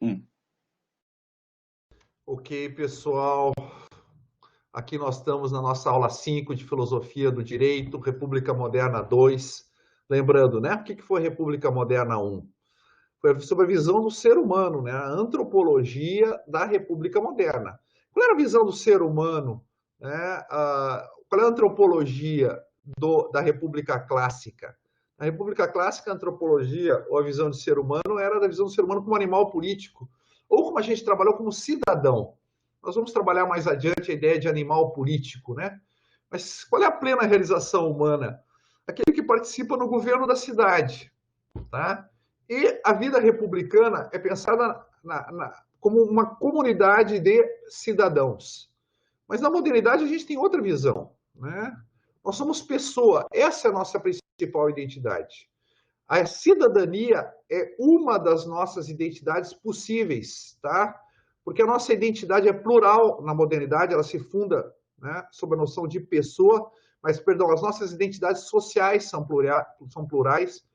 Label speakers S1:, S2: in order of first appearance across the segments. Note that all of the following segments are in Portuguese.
S1: Um.
S2: Ok, pessoal. Aqui nós estamos na nossa aula 5 de Filosofia do Direito, República Moderna 2. Lembrando, né? O que foi República Moderna 1? Foi sobre a visão do ser humano, né? A antropologia da República Moderna. Qual era a visão do ser humano? Né? Qual é a antropologia da República Clássica? Na República Clássica, a antropologia, ou a visão de ser humano, era da visão do ser humano como animal político, ou como a gente trabalhou como cidadão. Nós vamos trabalhar mais adiante a ideia de animal político, né? Mas qual é a plena realização humana? Aquele que participa no governo da cidade, tá? E a vida republicana é pensada como uma comunidade de cidadãos. Mas na modernidade a gente tem outra visão, né? Nós somos pessoa, essa é a nossa principal identidade. A cidadania é uma das nossas identidades possíveis, tá? Porque a nossa identidade é plural na modernidade, ela se funda, né, sob a noção de pessoa, mas, perdão, as nossas identidades sociais são plurais,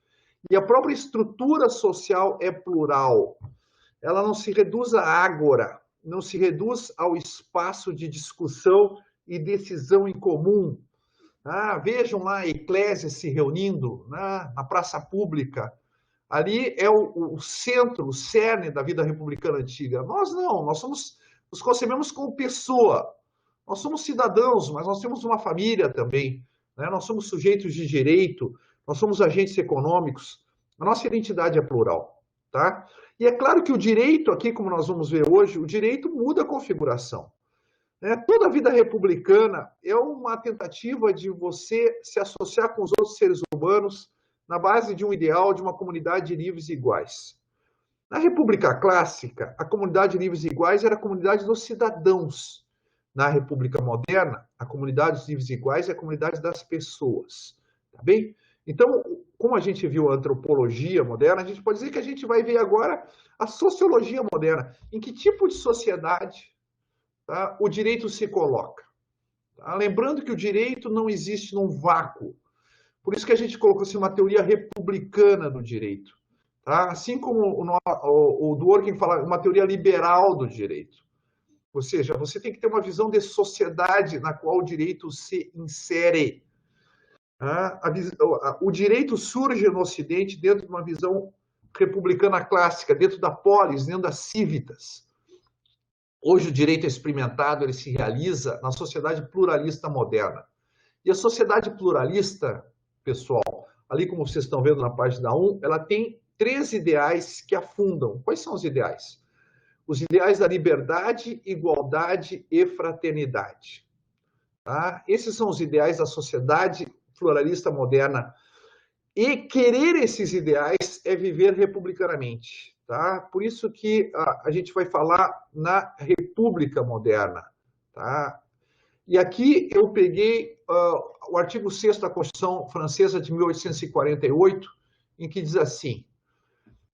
S2: e a própria estrutura social é plural. Ela não se reduz à ágora, não se reduz ao espaço de discussão e decisão em comum. Vejam lá a eclésia se reunindo, né, na praça pública. Ali é o centro, o cerne da vida republicana antiga. Nós não, nos concebemos como pessoa. Nós somos cidadãos, mas nós temos uma família também, né? Nós somos sujeitos de direito, nós somos agentes econômicos. A nossa identidade é plural, tá? E é claro que o direito aqui, como nós vamos ver hoje, o direito muda a configuração. Toda a vida republicana é uma tentativa de você se associar com os outros seres humanos na base de um ideal de uma comunidade de livres e iguais. Na República Clássica, a comunidade de livres e iguais era a comunidade dos cidadãos. Na República Moderna, a comunidade dos livres e iguais é a comunidade das pessoas. Tá bem? Então, como a gente viu a antropologia moderna, a gente pode dizer que a gente vai ver agora a sociologia moderna. Em que tipo de sociedade, tá, o direito se coloca? Tá? Lembrando que o direito não existe num vácuo. Por isso que a gente colocou assim, uma teoria republicana do direito. Tá? Assim como o Dworkin fala, uma teoria liberal do direito. Ou seja, você tem que ter uma visão de sociedade na qual o direito se insere. Tá? O direito surge no Ocidente dentro de uma visão republicana clássica, dentro da polis, dentro das civitas. Hoje o direito é experimentado, ele se realiza na sociedade pluralista moderna. E a sociedade pluralista, pessoal, ali como vocês estão vendo na página 1, ela tem 3 ideais que a fundam. Quais são os ideais? Os ideais da liberdade, igualdade e fraternidade. Tá? Esses são os ideais da sociedade pluralista moderna. E querer esses ideais é viver republicanamente. Tá? Por isso que a gente vai falar na República Moderna. Tá? E aqui eu peguei o artigo 6º da Constituição Francesa de 1848, em que diz assim: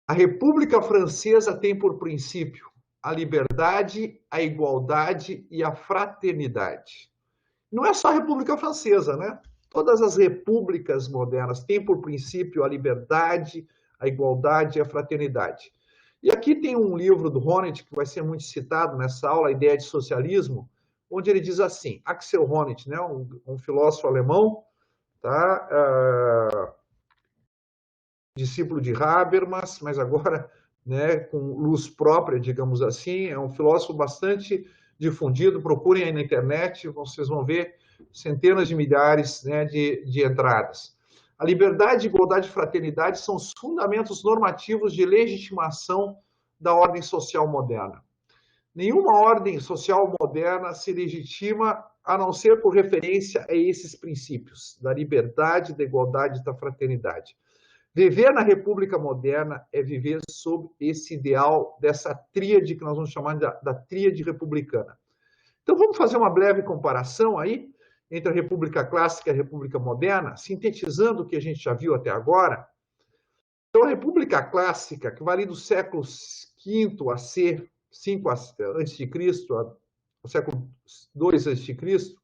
S2: a República Francesa tem por princípio a liberdade, a igualdade e a fraternidade. Não é só a República Francesa, né? Todas as repúblicas modernas têm por princípio a liberdade, a igualdade e a fraternidade. E aqui tem um livro do Honneth, que vai ser muito citado nessa aula, A Ideia de Socialismo, onde ele diz assim, Axel Honneth, né, um filósofo alemão, tá, discípulo de Habermas, mas agora, né, com luz própria, digamos assim, é um filósofo bastante difundido, procurem aí na internet, vocês vão ver centenas de milhares, né, de entradas. A liberdade, igualdade e fraternidade são os fundamentos normativos de legitimação da ordem social moderna. Nenhuma ordem social moderna se legitima a não ser por referência a esses princípios, da liberdade, da igualdade e da fraternidade. Viver na República Moderna é viver sob esse ideal dessa tríade que nós vamos chamar da tríade republicana. Então, vamos fazer uma breve comparação aí entre a República Clássica e a República Moderna, sintetizando o que a gente já viu até agora. Então, a República Clássica, que vai ali do século V a C, 5 a.C., ao século II a.C.,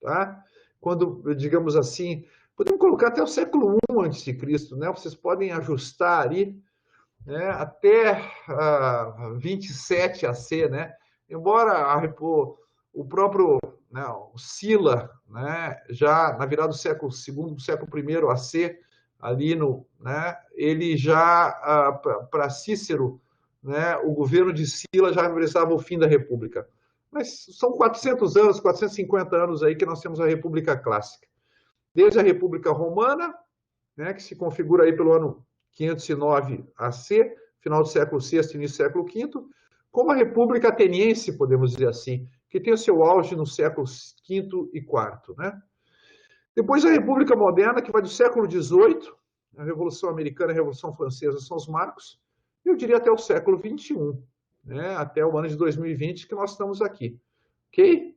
S2: tá? Quando, digamos assim, podemos colocar até o século I a.C., né? Vocês podem ajustar ali. né, até 27 AC, né? Embora o próprio, né, o Sila, né, já na virada do século II, século I AC, ali no, né, ele já, para Cícero, né, o governo de Sila já representava o fim da República. Mas são 400 anos, 450 anos aí que nós temos a República Clássica. Desde a República Romana, né, que se configura aí pelo ano 509 AC, final do século VI, início do século V, como a República Ateniense, podemos dizer assim, que tem o seu auge no século V e IV. Né? Depois a República Moderna, que vai do século XVIII, a Revolução Americana e a Revolução Francesa são os marcos, e eu diria até o século XXI, né? Até o ano de 2020 que nós estamos aqui. Ok?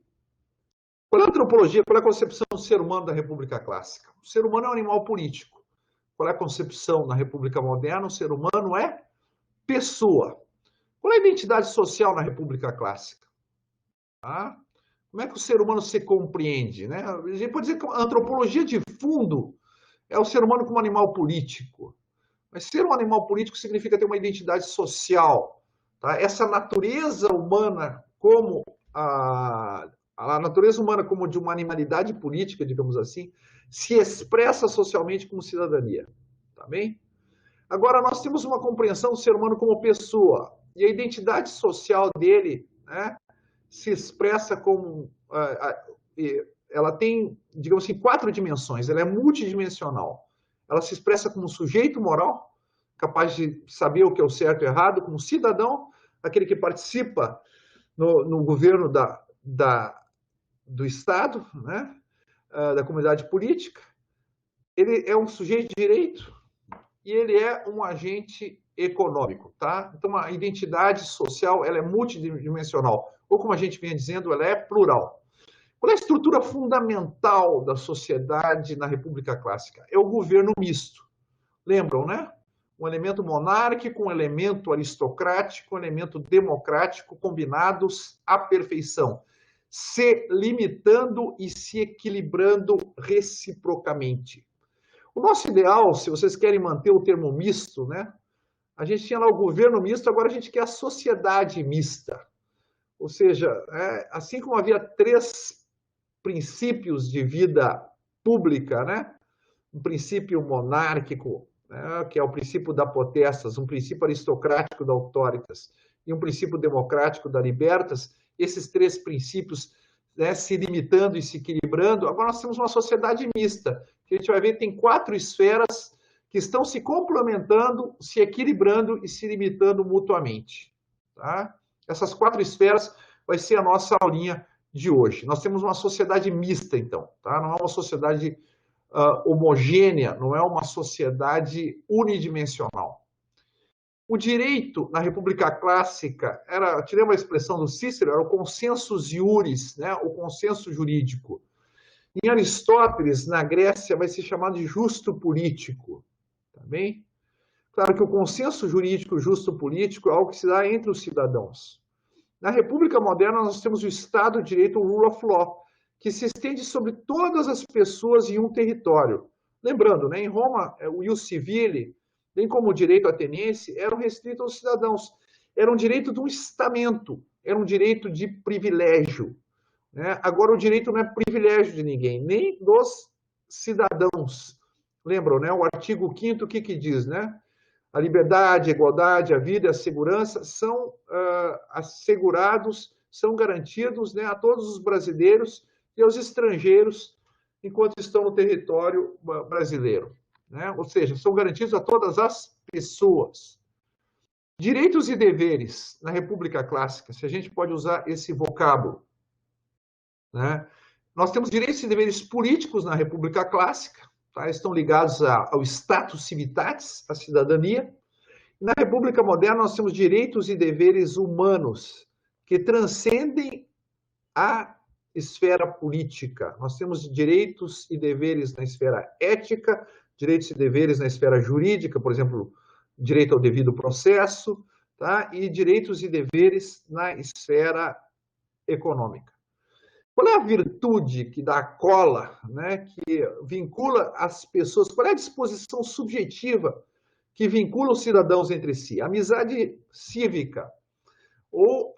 S2: Qual é a antropologia, qual é a concepção do ser humano da República Clássica? O ser humano é um animal político. Qual é a concepção na República Moderna? O ser humano é pessoa. Qual é a identidade social na República Clássica? Tá? Como é que o ser humano se compreende? Né? A gente pode dizer que a antropologia de fundo é o ser humano como animal político. Mas ser um animal político significa ter uma identidade social. Tá? Essa natureza humana como a natureza humana como de uma animalidade política, digamos assim, se expressa socialmente como cidadania. Tá bem? Agora, nós temos uma compreensão do ser humano como pessoa, e a identidade social dele, né, se expressa como... ela tem, digamos assim, 4 dimensões, ela é multidimensional. Ela se expressa como sujeito moral, capaz de saber o que é o certo e o errado, como cidadão, aquele que participa no governo do Estado, né, da comunidade política. Ele é um sujeito de direito, e ele é um agente econômico, tá? Então, a identidade social, ela é multidimensional, ou como a gente vinha dizendo, ela é plural. Qual é a estrutura fundamental da sociedade na República Clássica? É o governo misto. Lembram, né? Um elemento monárquico, um elemento aristocrático, um elemento democrático, combinados à perfeição, se limitando e se equilibrando reciprocamente. O nosso ideal, se vocês querem manter o termo misto, né? A gente tinha lá o governo misto, agora a gente quer a sociedade mista. Ou seja, assim como havia 3 princípios de vida pública, né? Um princípio monárquico, né? Que é o princípio da potestas, um princípio aristocrático da auctoritas e um princípio democrático da libertas, esses 3 princípios, né, se limitando e se equilibrando, agora nós temos uma sociedade mista, que a gente vai ver que tem 4 esferas que estão se complementando, se equilibrando e se limitando mutuamente. Tá? Essas 4 esferas vai ser a nossa aulinha de hoje. Nós temos uma sociedade mista, então. Tá? Não é uma sociedade homogênea, não é uma sociedade unidimensional. O direito na República Clássica era, tirei uma expressão do Cícero, era o consensus iuris, né? O consenso jurídico. Em Aristóteles, na Grécia, vai ser chamado de justo político. Tá bem? Claro que o consenso jurídico justo político é algo que se dá entre os cidadãos. Na República Moderna, nós temos o Estado de Direito, o rule of law, que se estende sobre todas as pessoas em um território. Lembrando, né, em Roma, o ius civile, bem como o direito ateniense, eram restritos aos cidadãos. Era um direito de um estamento, era um direito de privilégio. Né? Agora, o direito não é privilégio de ninguém, nem dos cidadãos. Lembram, né? O artigo 5º, o que diz, né? A liberdade, a igualdade, a vida e a segurança são assegurados, são garantidos, né, a todos os brasileiros e aos estrangeiros enquanto estão no território brasileiro. Né? Ou seja, são garantidos a todas as pessoas. Direitos e deveres na República Clássica, se a gente pode usar esse vocábulo. Né? Nós temos direitos e deveres políticos na República Clássica, tá? Estão ligados ao status civitatis, à cidadania. Na República Moderna, nós temos direitos e deveres humanos que transcendem a esfera política. Nós temos direitos e deveres na esfera ética, direitos e deveres na esfera jurídica, por exemplo, direito ao devido processo, tá? E direitos e deveres na esfera econômica. Qual é a virtude que dá cola, né, que vincula as pessoas? Qual é a disposição subjetiva que vincula os cidadãos entre si. A amizade cívica, ou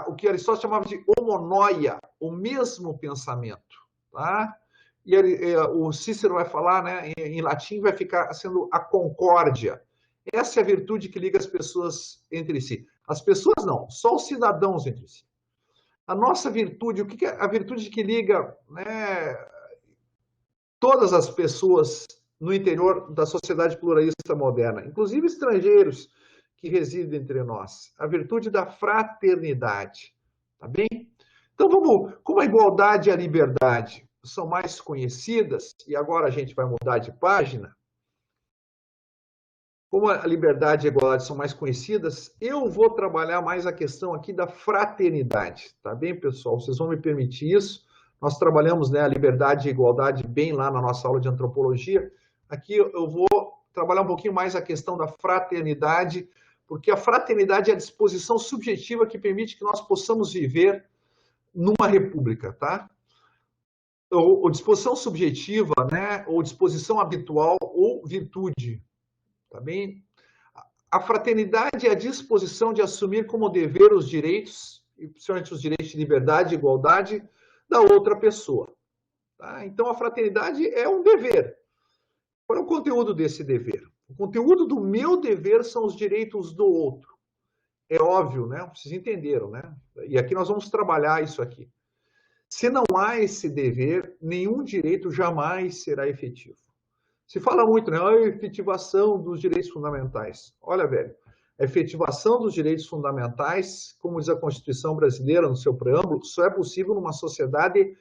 S2: o que Aristóteles chamava de homonoia, o mesmo pensamento. Tá? E o Cícero vai falar, né, em latim, vai ficar sendo a concórdia. Essa é a virtude que liga as pessoas entre si. As pessoas não, só os cidadãos entre si. A nossa virtude, o que é a virtude que liga, né, todas as pessoas no interior da sociedade pluralista moderna, inclusive estrangeiros que residem entre nós? A virtude da fraternidade, tá bem? Então vamos, como a igualdade e a liberdade são mais conhecidas, e agora a gente vai mudar de página, como a liberdade e a igualdade são mais conhecidas, eu vou trabalhar mais a questão aqui da fraternidade, tá bem, pessoal? Vocês vão me permitir isso? Nós trabalhamos, né, a liberdade e a igualdade bem lá na nossa aula de antropologia. Aqui eu vou trabalhar um pouquinho mais a questão da fraternidade, porque a fraternidade é a disposição subjetiva que permite que nós possamos viver numa república, tá? Ou disposição subjetiva, né, ou disposição habitual, ou virtude. Tá bem? A fraternidade é a disposição de assumir como dever os direitos, e principalmente os direitos de liberdade e igualdade, da outra pessoa. Tá? Então, a fraternidade é um dever. Qual é o conteúdo desse dever? O conteúdo do meu dever são os direitos do outro. É óbvio, né? Vocês entenderam, né? E aqui nós vamos trabalhar isso aqui. Se não há esse dever, nenhum direito jamais será efetivo. Se fala muito, né? A efetivação dos direitos fundamentais. Olha, velho, a efetivação dos direitos fundamentais, como diz a Constituição brasileira no seu preâmbulo, só é possível numa sociedade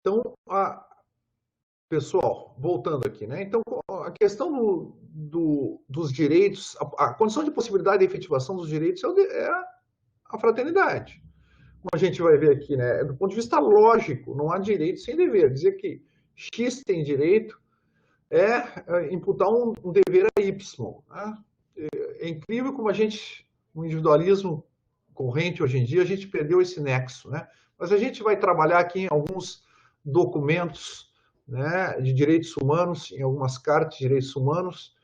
S2: Então, pessoal, voltando aqui, né? Então, a questão dos direitos, a condição de possibilidade de efetivação dos direitos é a fraternidade. Como a gente vai ver aqui, né? Do ponto de vista lógico, não há direito sem dever. Dizer que X tem direito é imputar um dever a Y. Né? É incrível como no individualismo corrente hoje em dia, a gente perdeu esse nexo, né? Mas a gente vai trabalhar aqui em alguns documentos, né, de direitos humanos, em algumas cartas de direitos humanos,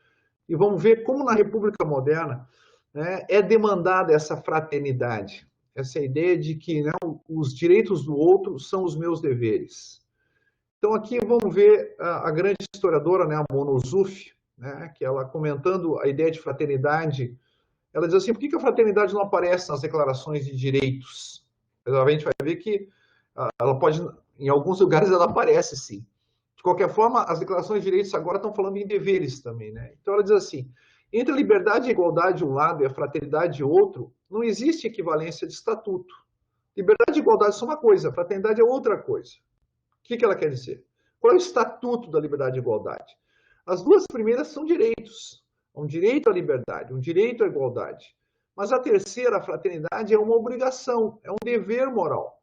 S2: e vamos ver como na República Moderna, né, é demandada essa fraternidade, essa ideia de que, né, os direitos do outro são os meus deveres. Então aqui vamos ver a grande historiadora, né, a Mona Ozouf, né, que ela comentando a ideia de fraternidade, ela diz assim, por que a fraternidade não aparece nas declarações de direitos? A gente vai ver que ela pode, em alguns lugares ela aparece sim. De qualquer forma, as declarações de direitos agora estão falando em deveres também, né? Então ela diz assim, entre a liberdade e a igualdade de um lado e a fraternidade de outro, não existe equivalência de estatuto. Liberdade e igualdade são uma coisa, a fraternidade é outra coisa. O que ela quer dizer? Qual é o estatuto da liberdade e igualdade? As duas primeiras são direitos. Um direito à liberdade, um direito à igualdade. Mas a terceira, a fraternidade, é uma obrigação, é um dever moral.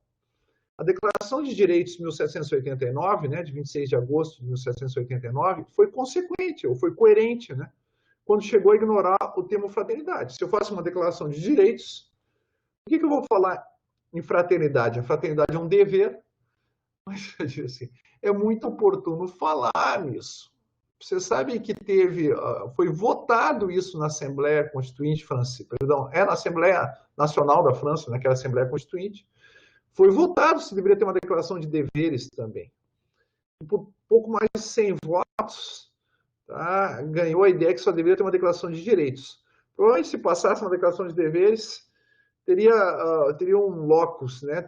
S2: A Declaração de Direitos de 1789, né, de 26 de agosto de 1789, foi consequente, ou foi coerente, né, quando chegou a ignorar o termo fraternidade. Se eu faço uma declaração de direitos, o que eu vou falar em fraternidade? A fraternidade é um dever, mas assim, é muito oportuno falar nisso. Vocês sabem que foi votado isso na Assembleia Constituinte Francesa, perdão, na Assembleia Nacional da França, naquela Assembleia Constituinte, foi votado se deveria ter uma declaração de deveres também. Por pouco mais de 100 votos, tá, ganhou a ideia que só deveria ter uma declaração de direitos. Provavelmente, se passasse uma declaração de deveres, teria um locus, né?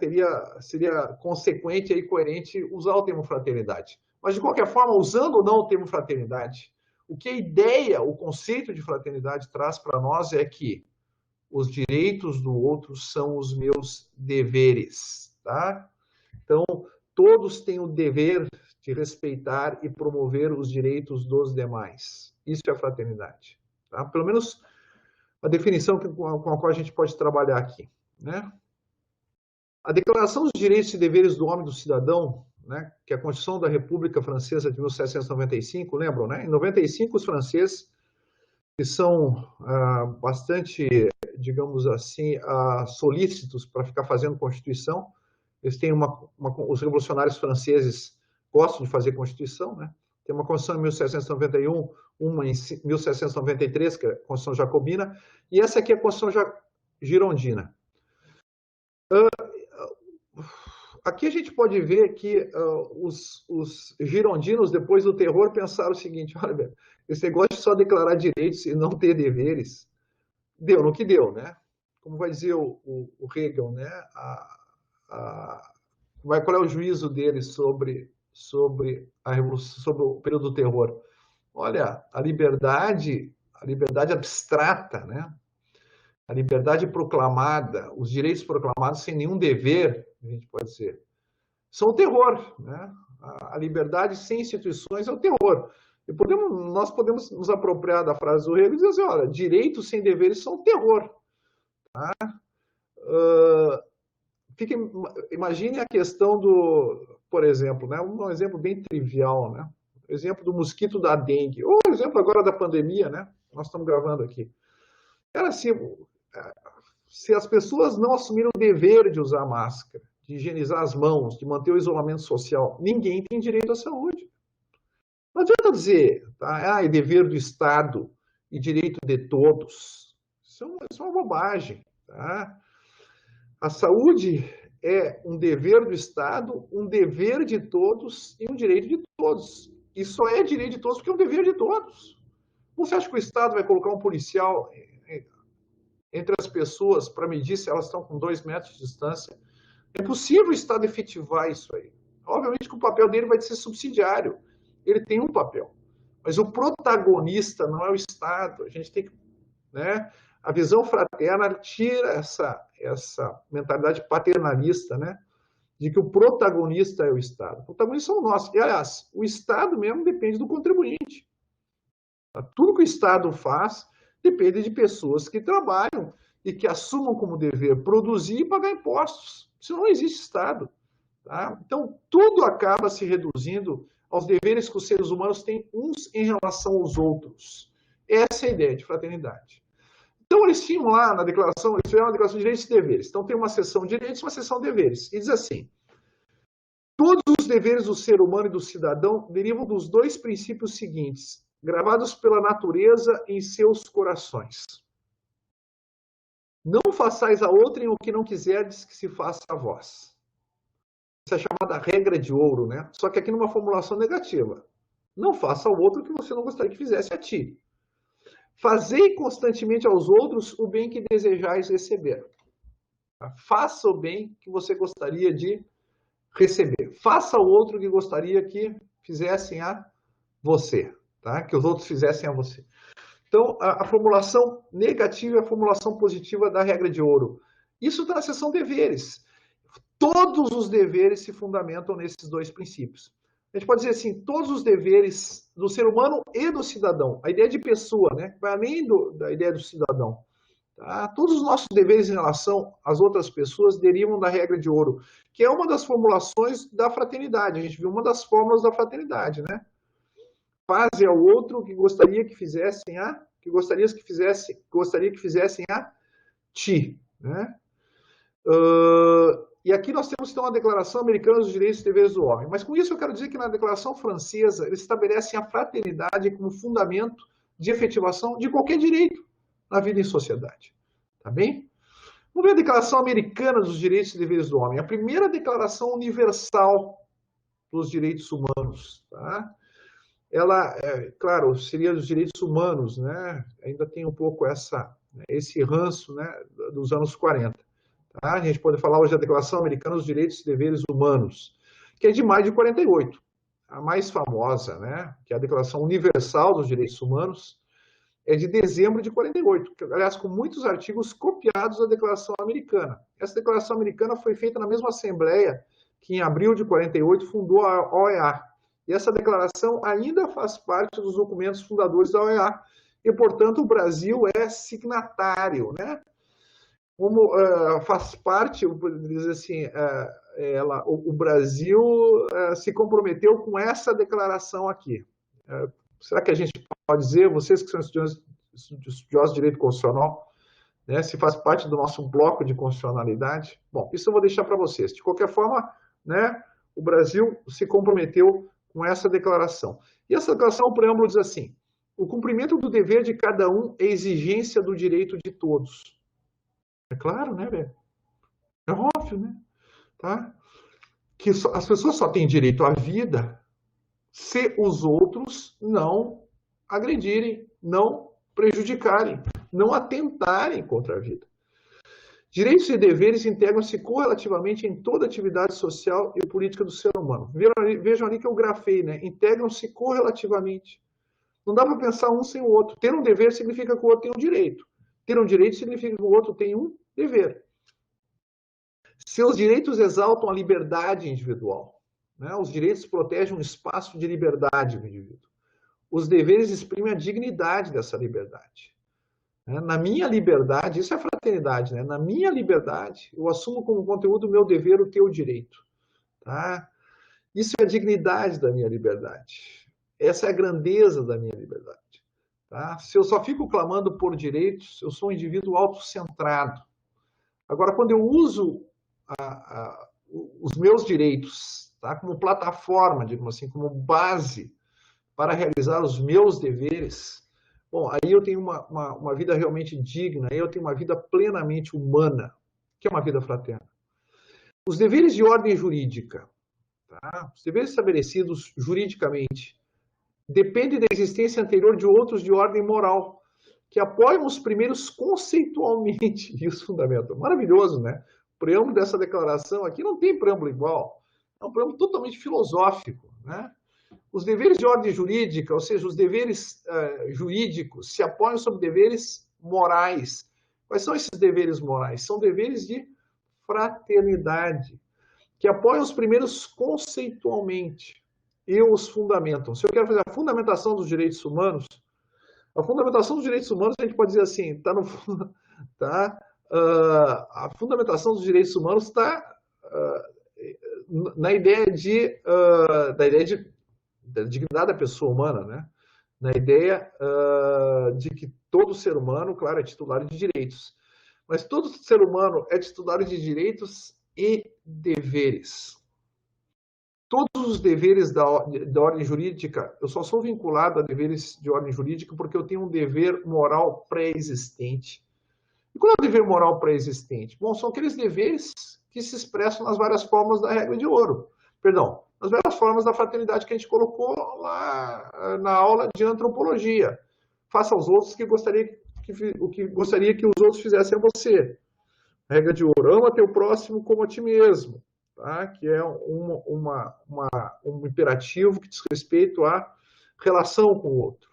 S2: Seria consequente e coerente usar o termo fraternidade. Mas, de qualquer forma, usando ou não o termo fraternidade, o que a ideia, o conceito de fraternidade traz para nós é que os direitos do outro são os meus deveres, tá? Então, todos têm o dever de respeitar e promover os direitos dos demais. Isso é fraternidade, tá? Pelo menos a definição com a qual a gente pode trabalhar aqui, né? A Declaração dos Direitos e Deveres do Homem e do Cidadão, né, que é a Constituição da República Francesa de 1795, lembram, né? Em 95, os franceses, que são bastante, digamos assim, solícitos para ficar fazendo Constituição, eles têm os revolucionários franceses gostam de fazer Constituição, né? Tem uma Constituição em 1791, uma em 1793, que é a Constituição Jacobina, e essa aqui é a Constituição Girondina. Aqui a gente pode ver que os girondinos, depois do terror, pensaram o seguinte: olha, esse negócio de só declarar direitos e não ter deveres, deu no que deu, né? Como vai dizer o Hegel, né? Qual é o juízo dele sobre a revolução, sobre o período do terror? Olha, a liberdade abstrata, né? A liberdade proclamada, os direitos proclamados sem nenhum dever, a gente pode dizer, são o terror, né? A liberdade sem instituições é o terror. E nós podemos nos apropriar da frase do Hegel e dizer assim, olha, direitos sem deveres são o terror. Tá? Imagine a questão por exemplo, né? Um exemplo bem trivial, né? O exemplo do mosquito da dengue, ou o exemplo agora da pandemia, né? Nós estamos gravando aqui. Cara, se as pessoas não assumiram o dever de usar máscara, de higienizar as mãos, de manter o isolamento social, ninguém tem direito à saúde. Não adianta dizer, tá? É dever do Estado e direito de todos. Isso é uma bobagem, tá? A saúde é um dever do Estado, um dever de todos e um direito de todos. E só é direito de todos porque é um dever de todos. Você acha que o Estado vai colocar um policial entre as pessoas para medir se elas estão com 2 metros de distância? É possível o Estado efetivar isso aí. Obviamente que o papel dele vai ser subsidiário. Ele tem um papel. Mas o protagonista não é o Estado. A gente tem que... né? A visão fraterna tira essa mentalidade paternalista, né? De que o protagonista é o Estado. O protagonista são nós. E, aliás, o Estado mesmo depende do contribuinte. Tudo que o Estado faz depende de pessoas que trabalham e que assumam como dever produzir e pagar impostos. Senão não existe Estado. Tá? Então, tudo acaba se reduzindo aos deveres que os seres humanos têm uns em relação aos outros. Essa é a ideia de fraternidade. Então, eles tinham lá na declaração, eles fizeram uma declaração de direitos e deveres. Então, tem uma seção de direitos e uma seção de deveres. E diz assim: todos os deveres do ser humano e do cidadão derivam dos 2 princípios seguintes, gravados pela natureza em seus corações. Não façais a outrem o que não quiserdes que se faça a vós. Isso é chamada regra de ouro, né? Só que aqui numa formulação negativa. Não faça ao outro o que você não gostaria que fizesse a ti. Fazei constantemente aos outros o bem que desejais receber. Faça o bem que você gostaria de receber. Faça ao outro o que gostaria que fizessem a você. Tá? Que os outros fizessem a você. Então, a formulação negativa e a formulação positiva da regra de ouro. Isso está na seção deveres. Todos os deveres se fundamentam nesses 2 princípios. A gente pode dizer assim, todos os deveres do ser humano e do cidadão. A ideia de pessoa, né? Vai além da ideia do cidadão. Tá? Todos os nossos deveres em relação às outras pessoas derivam da regra de ouro, que é uma das formulações da fraternidade. A gente viu uma das fórmulas da fraternidade, né? Faze ao outro o que gostaria que fizessem gostaria que fizessem a ti, né? E aqui nós temos, então, a Declaração Americana dos Direitos e Deveres do Homem. Mas com isso eu quero dizer que na Declaração Francesa eles estabelecem a fraternidade como fundamento de efetivação de qualquer direito na vida em sociedade. Tá bem? Vamos ver a Declaração Americana dos Direitos e Deveres do Homem, a primeira declaração universal dos direitos humanos. Tá? Ela, claro, seria dos direitos humanos, né? Ainda tem um pouco esse ranço, né, dos anos 40. Tá? A gente pode falar hoje da Declaração Americana dos Direitos e Deveres Humanos, que é de maio de 48. A mais famosa, né, que é a Declaração Universal dos Direitos Humanos, é de dezembro de 48, que, aliás, com muitos artigos copiados da Declaração Americana. Essa Declaração Americana foi feita na mesma Assembleia que, em abril de 48, fundou a OEA. E essa declaração ainda faz parte dos documentos fundadores da OEA. E, portanto, o Brasil é signatário, né? Como faz parte, eu poderia dizer assim, o Brasil se comprometeu com essa declaração aqui. Será que a gente pode dizer, vocês que são estudiosos de direito constitucional, né, se faz parte do nosso bloco de constitucionalidade? Bom, isso eu vou deixar para vocês. De qualquer forma, né, o Brasil se comprometeu com essa declaração. E essa declaração, o preâmbulo diz assim: o cumprimento do dever de cada um é exigência do direito de todos. É claro, né, velho? É óbvio, né? Tá? Que as pessoas só têm direito à vida se os outros não agredirem, não prejudicarem, não atentarem contra a vida. Direitos e deveres integram-se correlativamente em toda atividade social e política do ser humano. Vejam ali que eu grafei, né? Integram-se correlativamente. Não dá para pensar um sem o outro. Ter um dever significa que o outro tem um direito. Ter um direito significa que o outro tem um dever. Seus direitos exaltam a liberdade individual. Né? Os direitos protegem um espaço de liberdade do indivíduo. Os deveres exprimem a dignidade dessa liberdade. Na minha liberdade, isso é fraternidade, né? Na minha liberdade, eu assumo como conteúdo o meu dever, o teu direito. Tá? Isso é a dignidade da minha liberdade. Essa é a grandeza da minha liberdade. Tá? Se eu só fico clamando por direitos, eu sou um indivíduo autocentrado. Agora, quando eu uso os meus direitos, tá, como plataforma, digamos assim, como base para realizar os meus deveres, bom, aí eu tenho uma vida realmente digna, aí eu tenho uma vida plenamente humana, que é uma vida fraterna. Os deveres de ordem jurídica, tá? Os deveres estabelecidos juridicamente, dependem da existência anterior de outros de ordem moral, que apoiam os primeiros conceitualmente e os fundamentam. Maravilhoso, né? O preâmbulo dessa declaração aqui não tem preâmbulo igual. É um preâmbulo totalmente filosófico, né? Os deveres de ordem jurídica, ou seja, os deveres jurídicos, se apoiam sobre deveres morais. Quais são esses deveres morais? São deveres de fraternidade, que apoiam os primeiros conceitualmente e os fundamentam. Se eu quero fazer a fundamentação dos direitos humanos, a fundamentação dos direitos humanos, a gente pode dizer assim, está no fundo, tá? A fundamentação dos direitos humanos está na ideia da dignidade da pessoa humana, né? Na ideia de que todo ser humano, claro, é titular de direitos, mas todo ser humano é titular de direitos e deveres. Todos os deveres da ordem jurídica, eu só sou vinculado a deveres de ordem jurídica porque eu tenho um dever moral pré-existente. E qual é o dever moral pré-existente? Bom, são aqueles deveres que se expressam nas várias formas da regra de ouro. Perdão, nas várias formas da fraternidade que a gente colocou lá na aula de antropologia. Faça aos outros o que gostaria que os outros fizessem a você. A regra de ouro, ama teu próximo como a ti mesmo. Tá? Que é um imperativo que diz respeito à relação com o outro.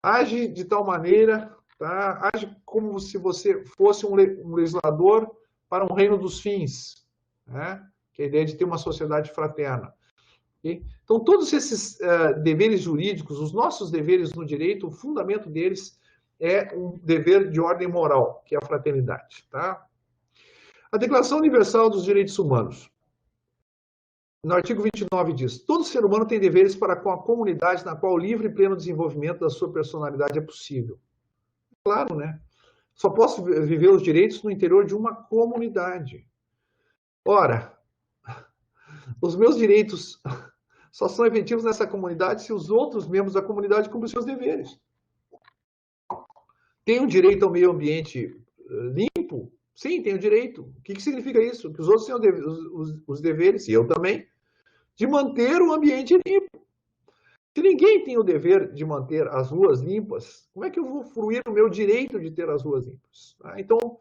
S2: Age de tal maneira, tá? Age como se você fosse um legislador para um reino dos fins, né? Que é a ideia de ter uma sociedade fraterna. Okay? Então, todos esses deveres jurídicos, os nossos deveres no direito, o fundamento deles é um dever de ordem moral, que é a fraternidade. Tá? A Declaração Universal dos Direitos Humanos. No artigo 29 diz: todo ser humano tem deveres para com a comunidade na qual o livre e pleno desenvolvimento da sua personalidade é possível. Claro, né? Só posso viver os direitos no interior de uma comunidade. Ora, os meus direitos só são efetivos nessa comunidade se os outros membros da comunidade cumprem seus deveres. Tenho direito ao meio ambiente limpo? Sim, tenho direito. O que significa isso? Que os outros têm os deveres, e eu também, de manter o ambiente limpo. Se ninguém tem o dever de manter as ruas limpas, como é que eu vou fruir o meu direito de ter as ruas limpas? Então,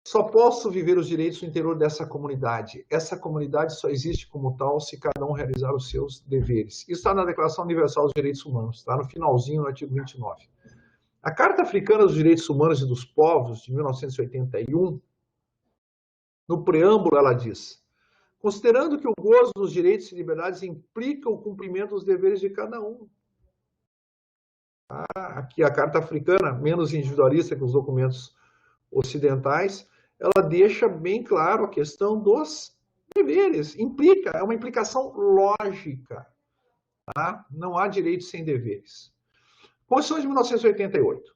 S2: só posso viver os direitos no interior dessa comunidade. Essa comunidade só existe como tal se cada um realizar os seus deveres. Isso está na Declaração Universal dos Direitos Humanos, está no finalzinho, no artigo 29. A Carta Africana dos Direitos Humanos e dos Povos, de 1981, no preâmbulo ela diz: considerando que o gozo dos direitos e liberdades implica o cumprimento dos deveres de cada um. Aqui a Carta Africana, menos individualista que os documentos ocidentais, ela deixa bem claro a questão dos deveres. Implica, é uma implicação lógica. Tá? Não há direitos sem deveres. Constituição de 1988.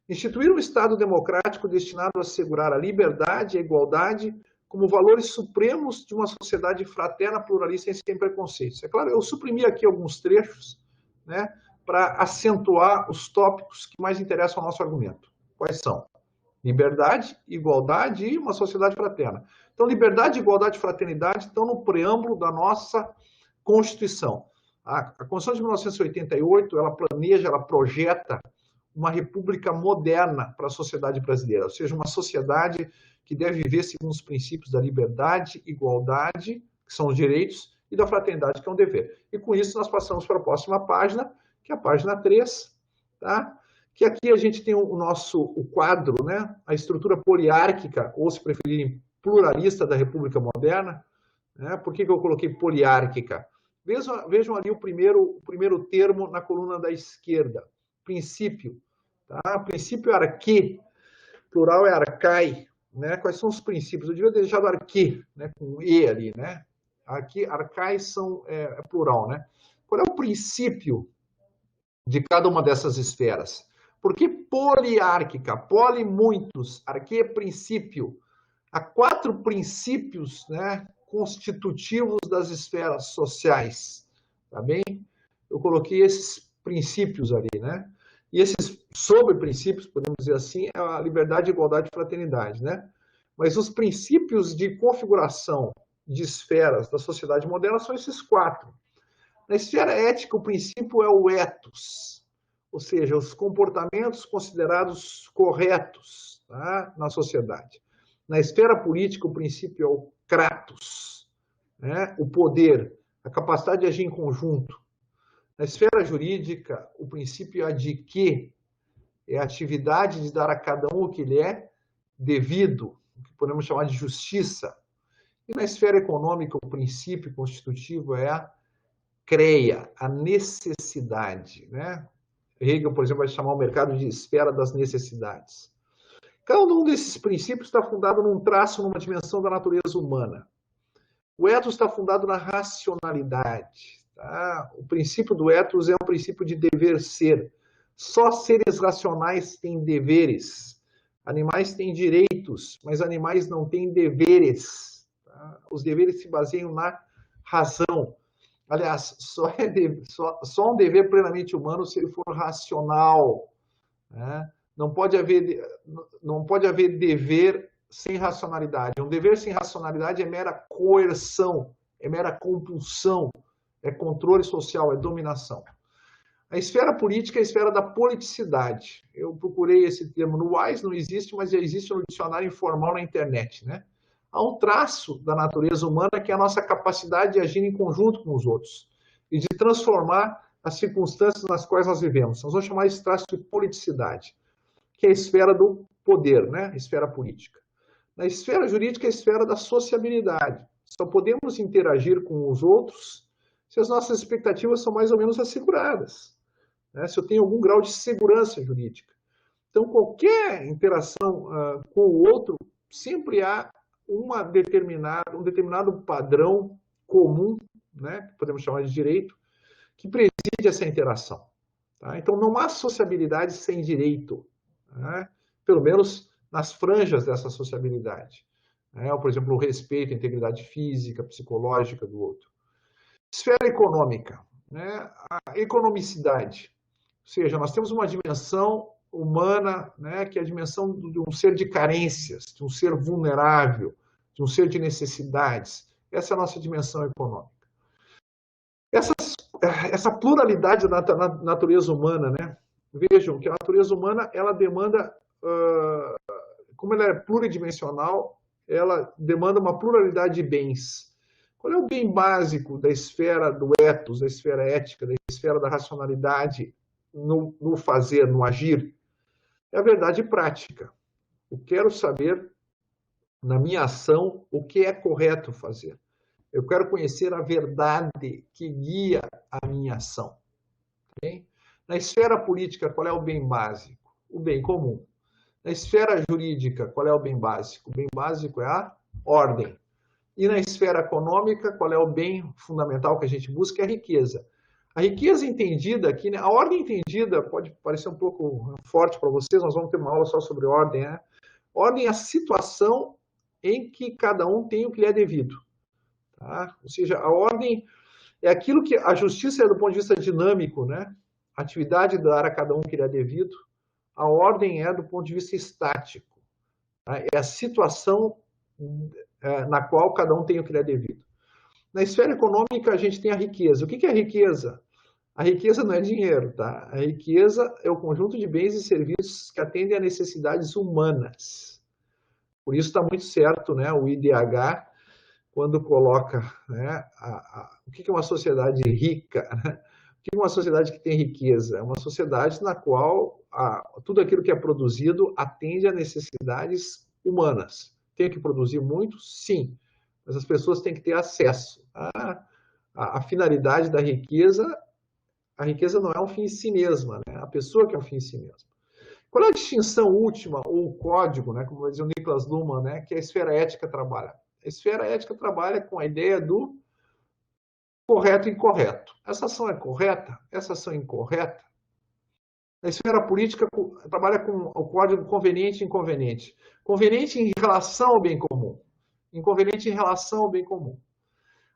S2: Instituir um Estado democrático destinado a assegurar a liberdade e a igualdade como valores supremos de uma sociedade fraterna, pluralista e sem preconceitos. É claro, eu suprimi aqui alguns trechos, né, para acentuar os tópicos que mais interessam ao nosso argumento. Quais são? Liberdade, igualdade e uma sociedade fraterna. Então, liberdade, igualdade e fraternidade estão no preâmbulo da nossa Constituição. A Constituição de 1988, ela planeja, ela projeta uma república moderna para a sociedade brasileira, ou seja, uma sociedade que deve viver segundo os princípios da liberdade, igualdade, que são os direitos, e da fraternidade, que é um dever. E com isso nós passamos para a próxima página, que é a página 3, tá? Que aqui a gente tem o quadro, né? A estrutura poliárquica, ou se preferirem, pluralista da República Moderna. Né? Por que eu coloquei poliárquica? Vejam ali o primeiro termo na coluna da esquerda. Princípio. Tá? Princípio é arquê, plural é arcai. Né? Quais são os princípios? Eu devia ter deixado arquê, né? Com E ali. Né? Aqui, arcai é plural. Né? Qual é o princípio de cada uma dessas esferas? Por que poliárquica? Poli, muitos. Arquê, princípio. Há 4 princípios, né, constitutivos das esferas sociais. Tá bem? Eu coloquei esses princípios ali, né? E esses sobre-princípios, podemos dizer assim, é a liberdade, igualdade e fraternidade, né? Mas os princípios de configuração de esferas da sociedade moderna são esses 4. Na esfera ética, o princípio é o ethos, ou seja, os comportamentos considerados corretos, tá, na sociedade. Na esfera política, o princípio é o kratos, né, o poder, a capacidade de agir em conjunto. Na esfera jurídica, o princípio é a de que é a atividade de dar a cada um o que lhe é devido, o que podemos chamar de justiça. E na esfera econômica, o princípio constitutivo é a creia, a necessidade. Né? Hegel, por exemplo, vai chamar o mercado de esfera das necessidades. Cada um desses princípios está fundado num traço, numa dimensão da natureza humana. O ethos está fundado na racionalidade. Tá? O princípio do ethos é um princípio de dever ser. Só seres racionais têm deveres. Animais têm direitos, mas animais não têm deveres. Tá? Os deveres se baseiam na razão. Aliás, só um dever plenamente humano se ele for racional. Né? Não pode haver dever sem racionalidade. Um dever sem racionalidade é mera coerção, é mera compulsão, é controle social, é dominação. A esfera política é a esfera da politicidade. Eu procurei esse termo no Wise, não existe, mas já existe no dicionário informal na internet. Né? Há um traço da natureza humana que é a nossa capacidade de agir em conjunto com os outros e de transformar as circunstâncias nas quais nós vivemos. Nós vamos chamar esse traço de politicidade, que é a esfera do poder, né? A esfera política. Na esfera jurídica, é a esfera da sociabilidade. Só podemos interagir com os outros se as nossas expectativas são mais ou menos asseguradas. Né? Se eu tenho algum grau de segurança jurídica. Então, qualquer interação com o outro, sempre há um determinado padrão comum, né, que podemos chamar de direito, que preside essa interação. Tá? Então, não há sociabilidade sem direito, né? Pelo menos nas franjas dessa sociabilidade. né? Ou, por exemplo, o respeito à integridade física, psicológica do outro. Esfera econômica, né? A economicidade, ou seja, nós temos uma dimensão humana, né, que é a dimensão de um ser de carências, de um ser vulnerável, de um ser de necessidades. Essa é a nossa dimensão econômica. Essa pluralidade da natureza humana, né? Vejam que a natureza humana, ela demanda, como ela é pluridimensional, ela demanda uma pluralidade de bens. Qual é o bem básico da esfera do ethos, da esfera ética, da esfera da racionalidade no fazer, no agir? É a verdade prática. Eu quero saber, na minha ação, o que é correto fazer. Eu quero conhecer a verdade que guia a minha ação. Okay? Na esfera política, qual é o bem básico? O bem comum. Na esfera jurídica, qual é o bem básico? O bem básico é a ordem. E na esfera econômica, qual é o bem fundamental que a gente busca? É a riqueza. A riqueza entendida aqui, né? A ordem entendida pode parecer um pouco forte para vocês, nós vamos ter uma aula só sobre ordem, né? Ordem é a situação em que cada um tem o que lhe é devido. Tá? Ou seja, a ordem é aquilo que a justiça é do ponto de vista dinâmico, né? A atividade de dar a cada um o que lhe é devido. A ordem é do ponto de vista estático. Tá? É a situação na qual cada um tem o que lhe é devido. Na esfera econômica, a gente tem a riqueza. O que é a riqueza? A riqueza não é dinheiro, tá? A riqueza é o conjunto de bens e serviços que atendem a necessidades humanas. Por isso está muito certo, né, o IDH, quando coloca, né, o que é uma sociedade rica, né? O que é uma sociedade que tem riqueza? É uma sociedade na qual tudo aquilo que é produzido atende a necessidades humanas. Tem que produzir muito? Sim. Mas as pessoas têm que ter acesso. A finalidade da riqueza, a riqueza não é um fim em si mesma, né? A pessoa que é um fim em si mesma. Qual é a distinção última, ou o código, né, como vai dizer o Niklas Luhmann, né, que a esfera ética trabalha? A esfera ética trabalha com a ideia do correto e incorreto. Essa ação é correta? Essa ação é incorreta? A esfera política trabalha com o código conveniente e inconveniente. Conveniente em relação ao bem comum. Inconveniente em relação ao bem comum.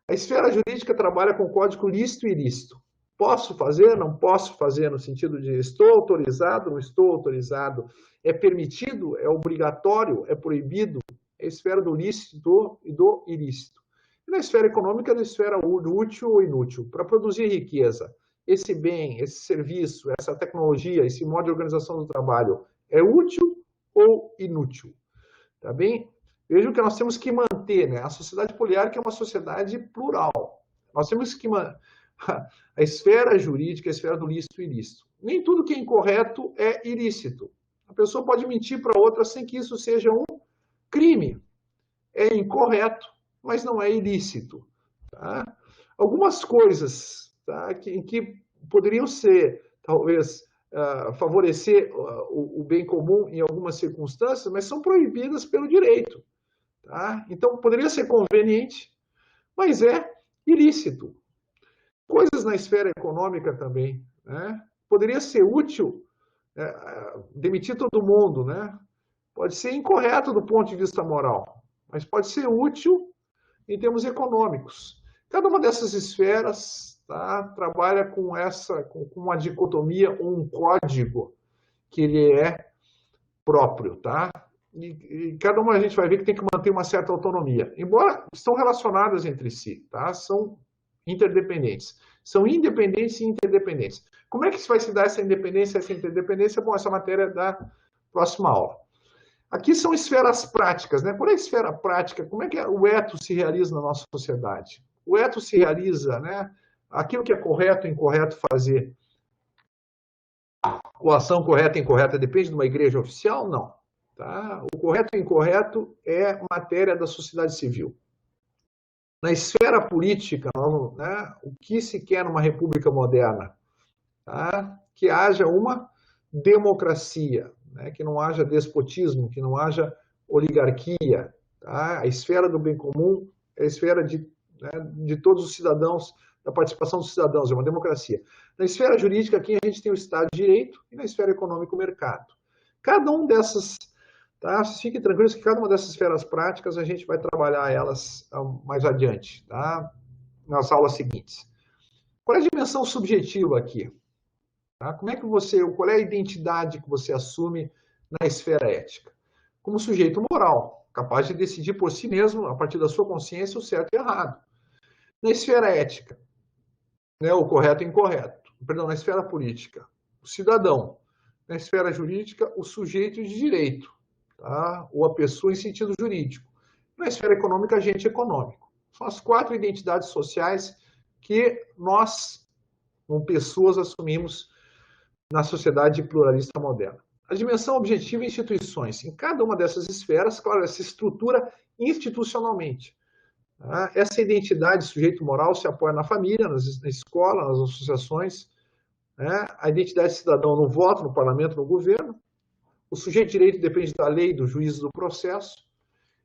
S2: A esfera jurídica trabalha com o código lícito e ilícito. Posso fazer, não posso fazer, no sentido de estou autorizado, não estou autorizado, é permitido, é obrigatório, é proibido. É a esfera do lícito e do ilícito. E na esfera econômica, é na esfera útil ou inútil. Para produzir riqueza, esse bem, esse serviço, essa tecnologia, esse modo de organização do trabalho, é útil ou inútil? Tá bem? Vejam que nós temos que manter, né? A sociedade poliárquica é uma sociedade plural. Nós temos que manter a esfera jurídica, a esfera do lícito e ilícito. Nem tudo que é incorreto é ilícito. A pessoa pode mentir para outra sem que isso seja um crime. É incorreto, mas não é ilícito. Tá? Algumas coisas, tá, em que poderiam ser, talvez, favorecer o bem comum em algumas circunstâncias, mas são proibidas pelo direito. Tá? Então, poderia ser conveniente, mas é ilícito. Coisas na esfera econômica também, né? Poderia ser útil demitir todo mundo, né? Pode ser incorreto do ponto de vista moral, mas pode ser útil em termos econômicos. Cada uma dessas esferas, tá, trabalha com uma dicotomia, um código que ele é próprio, tá? E cada uma a gente vai ver que tem que manter uma certa autonomia, embora estão relacionadas entre si, tá? São interdependentes. São independentes e interdependentes. Como é que vai se dar essa independência, essa interdependência? Bom, essa matéria é da próxima aula. Aqui são esferas práticas, né? Por a esfera prática, como é que o ethos se realiza na nossa sociedade? O ethos se realiza, né? Aquilo que é correto e incorreto fazer. A ação correta e incorreta depende de uma igreja oficial? Não. Tá? O correto e incorreto é matéria da sociedade civil. Na esfera política, né, o que se quer numa república moderna? Tá? Que haja uma democracia, né? Que não haja despotismo, que não haja oligarquia. Tá? A esfera do bem comum é a esfera de todos os cidadãos, da participação dos cidadãos, é uma democracia. Na esfera jurídica, aqui a gente tem o Estado de Direito e na esfera econômica, o mercado. Cada um Tá? Fiquem tranquilos que cada uma dessas esferas práticas a gente vai trabalhar elas mais adiante, tá? Nas aulas seguintes. Qual é a dimensão subjetiva aqui? Tá? Como é que qual é a identidade que você assume na esfera ética? Como sujeito moral, capaz de decidir por si mesmo, a partir da sua consciência, o certo e o errado. Na esfera ética, né, o correto e o incorreto. Perdão, na esfera política, o cidadão. Na esfera jurídica, o sujeito de direito, tá? Ou a pessoa em sentido jurídico. Na esfera econômica, agente econômico. São as 4 identidades sociais que nós, como pessoas, assumimos na sociedade pluralista moderna. A dimensão objetiva e instituições. Em cada uma dessas esferas, claro, essa estrutura institucionalmente. Tá? Essa identidade, sujeito moral, se apoia na família, na escola, nas associações. Né? A identidade de cidadão no voto, no parlamento, no governo. O sujeito de direito depende da lei, do juízo, do processo.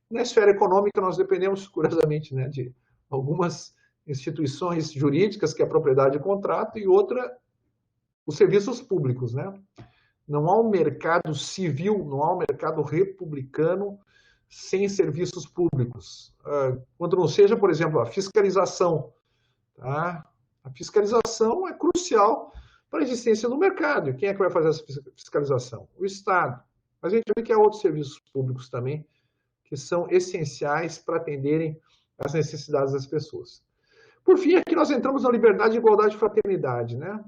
S2: Na esfera econômica, nós dependemos, curiosamente, né, de algumas instituições jurídicas, que é a propriedade de contrato, e outra, os serviços públicos. Né? Não há um mercado civil, não há um mercado republicano sem serviços públicos. Quando não seja, por exemplo, a fiscalização. Tá? A fiscalização é crucial para a existência do mercado. E quem é que vai fazer essa fiscalização? O Estado. Mas a gente vê que há outros serviços públicos também que são essenciais para atenderem às necessidades das pessoas. Por fim, aqui nós entramos na liberdade, igualdade e fraternidade. Né?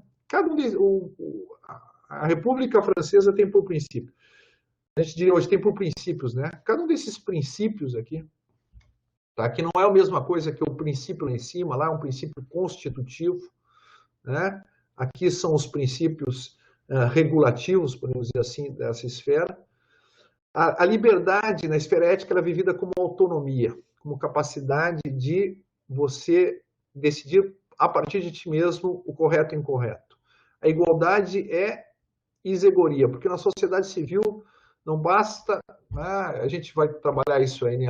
S2: A República Francesa tem por princípio. A gente diria hoje tem por princípios, né? Cada um desses princípios aqui, tá? Que não é a mesma coisa que o princípio lá em cima, lá é um princípio constitutivo, né? Aqui são os princípios regulativos, podemos dizer assim, dessa esfera. A liberdade na esfera ética ela é vivida como autonomia, como capacidade de você decidir a partir de ti mesmo o correto e o incorreto. A igualdade é isegoria, porque na sociedade civil não basta, né, a gente vai trabalhar isso aí, né,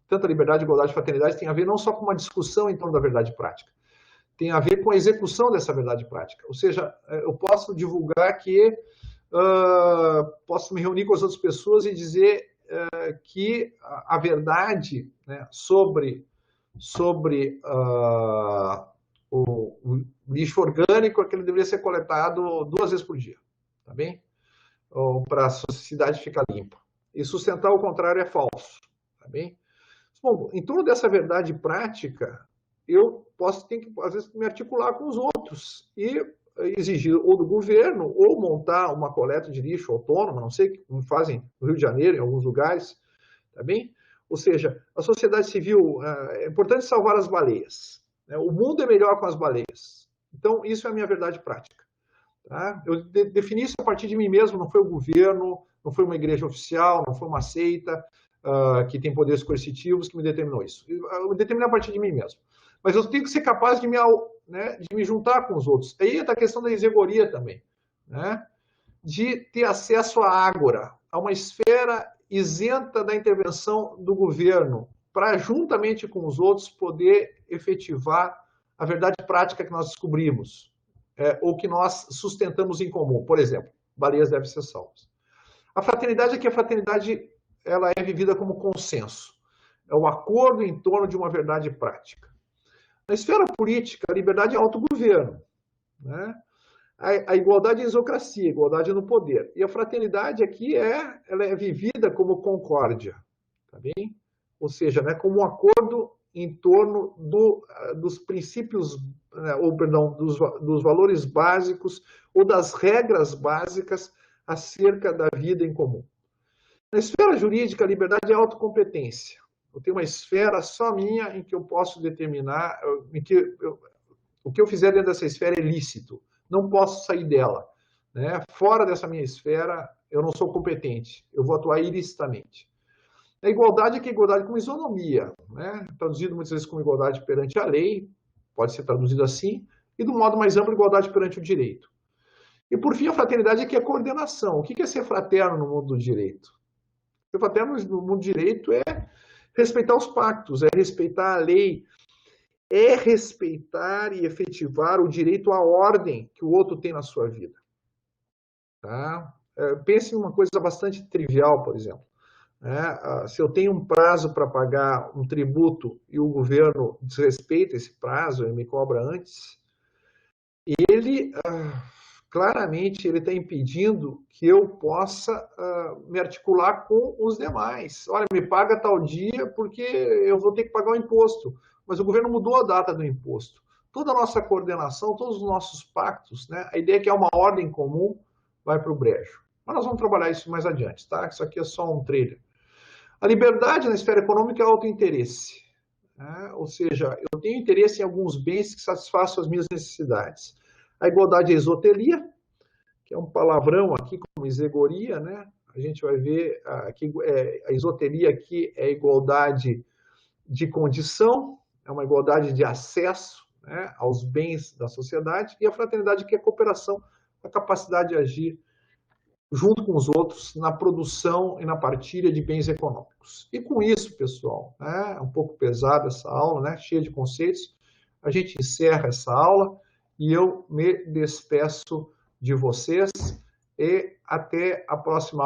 S2: tanta liberdade, igualdade e fraternidade tem a ver não só com uma discussão em torno da verdade prática, tem a ver com a execução dessa verdade prática. Ou seja, eu posso divulgar que posso me reunir com as outras pessoas e dizer que a verdade, né, sobre o lixo orgânico é que ele deveria ser coletado 2 vezes por dia, tá bem? Para a sociedade ficar limpa. E sustentar o contrário é falso, tá bem? Bom, em torno dessa verdade prática, eu ter que, às vezes, me articular com os outros e exigir ou do governo ou montar uma coleta de lixo autônoma, não sei como fazem no Rio de Janeiro, em alguns lugares, tá bem? Ou seja, a sociedade civil, é importante salvar as baleias. Né? O mundo é melhor com as baleias. Então, isso é a minha verdade prática. Tá? Eu defini isso a partir de mim mesmo, não foi o governo, não foi uma igreja oficial, não foi uma seita que tem poderes coercitivos que me determinou isso. Eu determinei a partir de mim mesmo. Mas eu tenho que ser capaz de me juntar com os outros. Aí entra a questão da isegoria também. Né? De ter acesso à ágora, a uma esfera isenta da intervenção do governo, para, juntamente com os outros, poder efetivar a verdade prática que nós descobrimos, ou que nós sustentamos em comum. Por exemplo, baleias devem ser salvas. A fraternidade é que a fraternidade ela é vivida como consenso. É o acordo em torno de uma verdade prática. Na esfera política, a liberdade é autogoverno. Né? A igualdade é isocracia, a igualdade no poder. E a fraternidade aqui ela é vivida como concórdia. Tá bem? Ou seja, né, como um acordo em torno dos princípios, né, dos valores básicos ou das regras básicas acerca da vida em comum. Na esfera jurídica, a liberdade é autocompetência. Eu tenho uma esfera só minha em que eu posso determinar, o que eu fizer dentro dessa esfera é lícito. Não posso sair dela. Né? Fora dessa minha esfera, eu não sou competente. Eu vou atuar ilicitamente. A igualdade é que é igualdade com isonomia. Né? Traduzido muitas vezes como igualdade perante a lei, pode ser traduzido assim, e do modo mais amplo, igualdade perante o direito. E, por fim, a fraternidade é que é coordenação. O que é ser fraterno no mundo do direito? Ser fraterno no mundo do direito é respeitar os pactos, é respeitar a lei, é respeitar e efetivar o direito à ordem que o outro tem na sua vida. Tá? Pense em uma coisa bastante trivial, por exemplo. Se eu tenho um prazo para pagar um tributo e o governo desrespeita esse prazo, ele me cobra antes, ele claramente ele está impedindo que eu possa me articular com os demais. Olha, me paga tal dia porque eu vou ter que pagar o imposto, mas o governo mudou a data do imposto. Toda a nossa coordenação, todos os nossos pactos, né, a ideia é que é uma ordem comum, vai para o brejo. Mas nós vamos trabalhar isso mais adiante, tá? Isso aqui é só um trailer. A liberdade na esfera econômica é autointeresse. Ou seja, eu tenho interesse em alguns bens que satisfaçam as minhas necessidades. A igualdade é esoteria, que é um palavrão aqui como isegoria, né? A gente vai ver que a esoteria aqui é igualdade de condição, é uma igualdade de acesso, né, aos bens da sociedade, e a fraternidade que é cooperação, a capacidade de agir junto com os outros na produção e na partilha de bens econômicos. E com isso, pessoal, é um pouco pesada essa aula, né, cheia de conceitos, a gente encerra essa aula e eu me despeço de vocês e até a próxima aula.